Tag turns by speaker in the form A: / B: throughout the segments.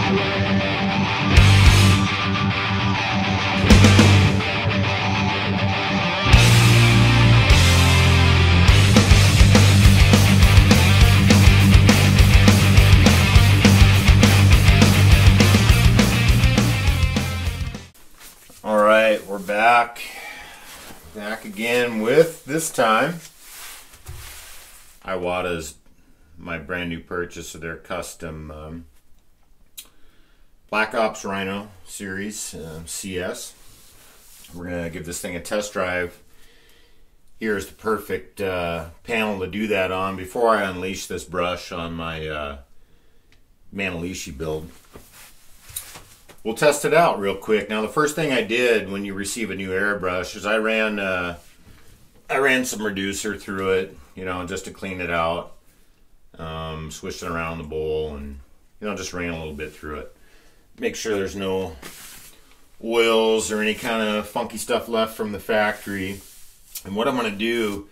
A: Alright, we're back again with, this time, Iwata's, my brand new purchase of their custom Black Ops Rhino series CS. We're going to give this thing a test drive. Here's the perfect panel to do that on before I unleash this brush on my Manalishi build. We'll test it out real quick. Now, the first thing I did when you receive a new airbrush is I ran some reducer through it, you know, just to clean it out. Swished it around the bowl and, you know, just ran a little bit through it. Make sure there's no oils or any kind of funky stuff left from the factory. And what I'm going to do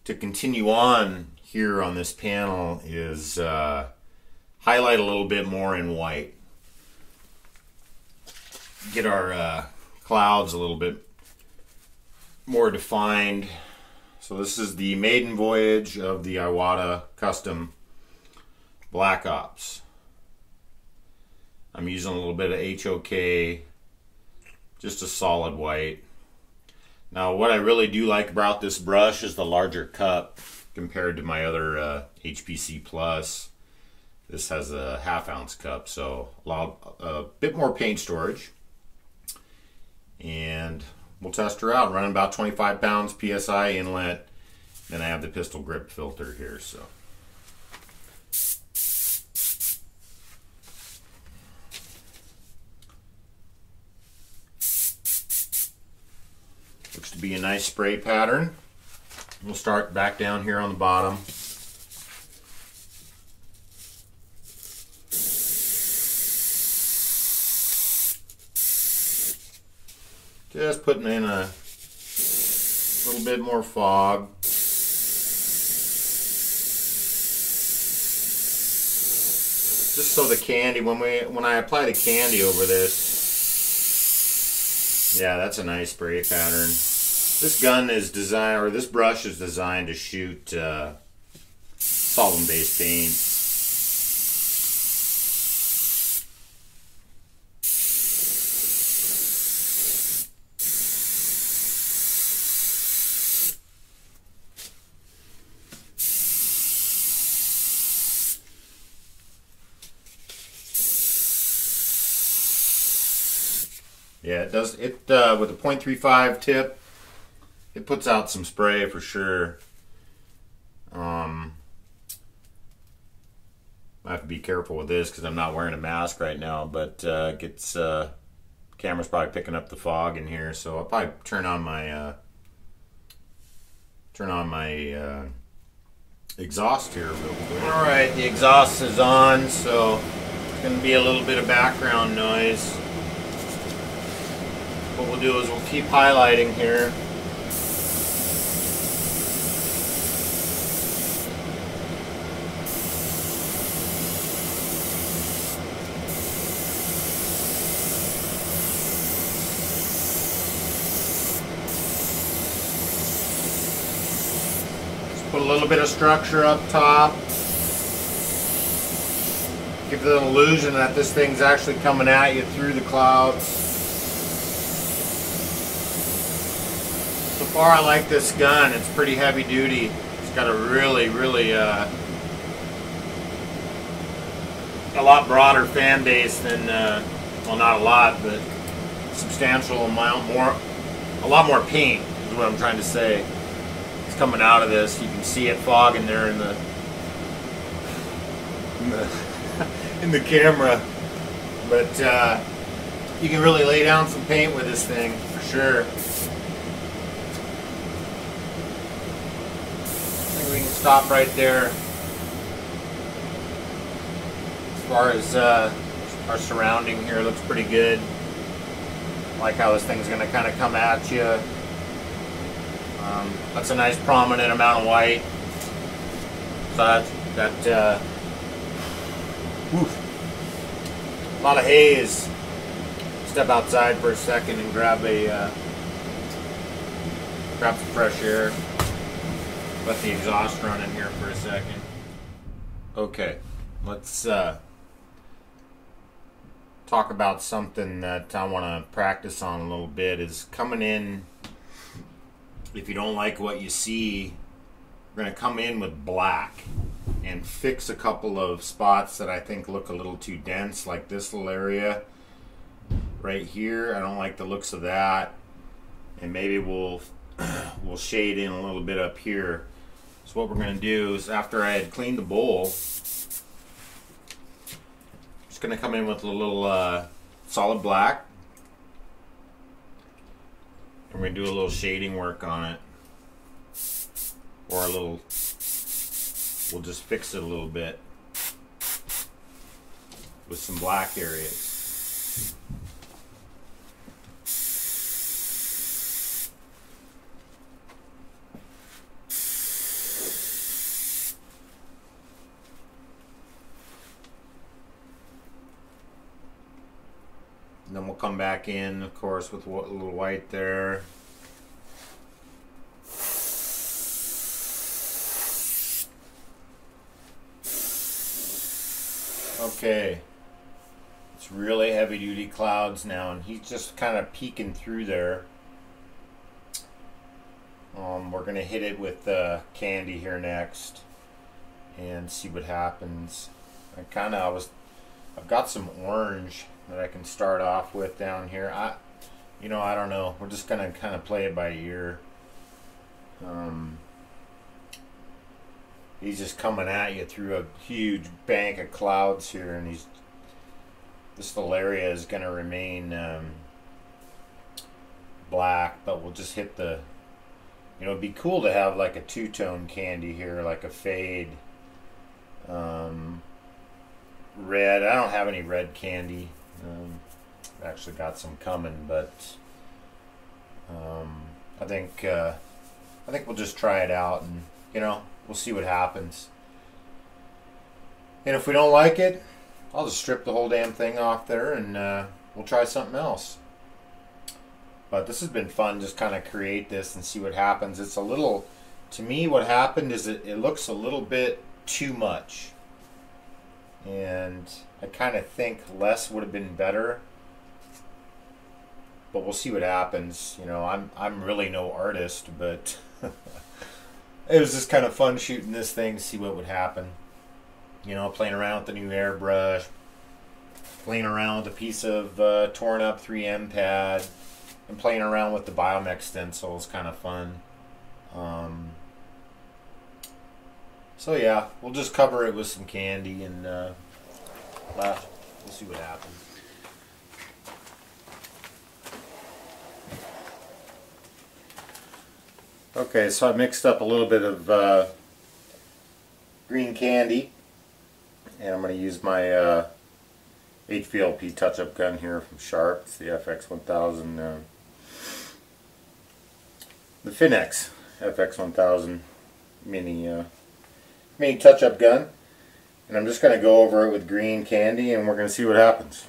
A: to continue on here on this panel is highlight a little bit more in white. Get our clouds a little bit more defined. So this is the maiden voyage of the Iwata custom Black Ops. I'm using a little bit of HOK, just a solid white. Now what I really do like about this brush is the larger cup compared to my other HPC Plus. This has a 1/2 ounce cup, so a bit more paint storage. And we'll test her out, running about 25 pounds PSI inlet. Then I have the pistol grip filter here, so. Looks to be a nice spray pattern. We'll start back down here on the bottom. Just putting in a little bit more fog. Just so the candy, when I apply the candy over this, yeah, that's a nice spray pattern. This gun is designed, or this brush is designed to shoot solvent-based paint. Yeah, it does. It with a .35 tip, it puts out some spray for sure. I have to be careful with this because I'm not wearing a mask right now, but gets camera's probably picking up the fog in here, so I'll probably turn on my exhaust here real quick. All right, the exhaust is on, so it's going to be a little bit of background noise. What we'll do is we'll keep highlighting here. Just put a little bit of structure up top. Give it an illusion that this thing's actually coming at you through the clouds. So far I like this gun. It's pretty heavy duty. It's got a really a lot broader fan base than, well, not a lot, but substantial amount more, a lot more paint is what I'm trying to say. It's coming out of this. You can see it fogging there in the in the camera, but you can really lay down some paint with this thing for sure. We can stop right there. As far as our surrounding here, looks pretty good. I like how this thing's going to kind of come at you. That's a nice prominent amount of white. So A lot of haze. Step outside for a second and grab some fresh air. Let the exhaust run in here for a second. Okay, let's talk about something that I want to practice on a little bit. Is coming in, if you don't like what you see, we're going to come in with black and fix a couple of spots that I think look a little too dense, like this little area right here. I don't like the looks of that, and maybe we'll shade in a little bit up here. So what we're going to do is, after I had cleaned the bowl, just going to come in with a little solid black, and we're going to do a little shading work on it, or a little, we'll just fix it a little bit with some black areas. And then we'll come back in, of course, with a little white there. Okay. It's really heavy duty clouds now, and he's just kind of peeking through there. We're going to hit it with candy here next and see what happens. I've got some orange that I can start off with down here. I don't know. We're just gonna kind of play it by ear. He's just coming at you through a huge bank of clouds here, and this little area is gonna remain black, but we'll just hit the, it'd be cool to have like a two-tone candy here, like a fade. Red. I don't have any red candy. I've actually got some coming, but I think we'll just try it out, and we'll see what happens. And if we don't like it, I'll just strip the whole damn thing off there, and we'll try something else. But this has been fun, just kind of create this and see what happens. It's a little, to me, what happened is it looks a little bit too much. And I kind of think less would have been better, but we'll see what happens. I'm really no artist, but it was just kind of fun shooting this thing to see what would happen. Playing around with the new airbrush, playing around with a piece of torn up 3M pad, and playing around with the Biomech stencil is kind of fun. So yeah, we'll just cover it with some candy, and we'll see what happens. Okay, so I mixed up a little bit of green candy, and I'm going to use my HVLP touch-up gun here from Sharp. It's the FX1000, the Finex FX1000 mini touch-up gun, and I'm just going to go over it with green candy, and we're going to see what happens.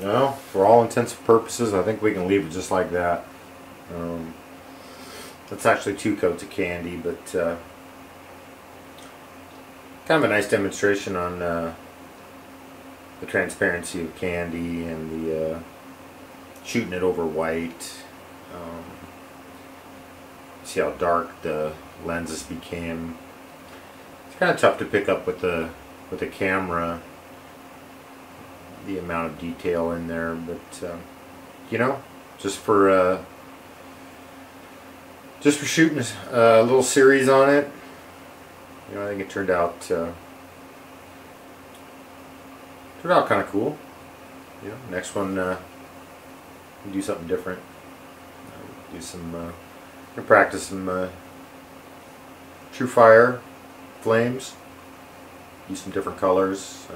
A: Well, for all intents and purposes, I think we can leave it just like that. That's actually 2 coats of candy, but kind of a nice demonstration on the transparency of candy and the shooting it over white. See how dark the lenses became. It's kind of tough to pick up with the camera. the amount of detail in there, but you know, just for shooting a little series on it, you know, I think it turned out kind of cool. You know, next one we'll do something different. Do some practice some true fire flames. Use some different colors.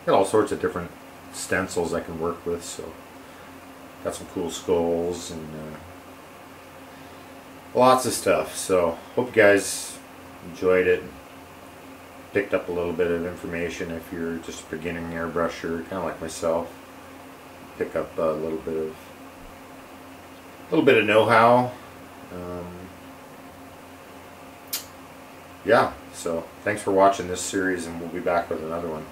A: Got all sorts of different stencils I can work with, so got some cool skulls and lots of stuff. So hope you guys enjoyed it, picked up a little bit of information. If you're just a beginning airbrusher, kind of like myself, pick up a little bit of know-how. Yeah, so thanks for watching this series, and we'll be back with another one.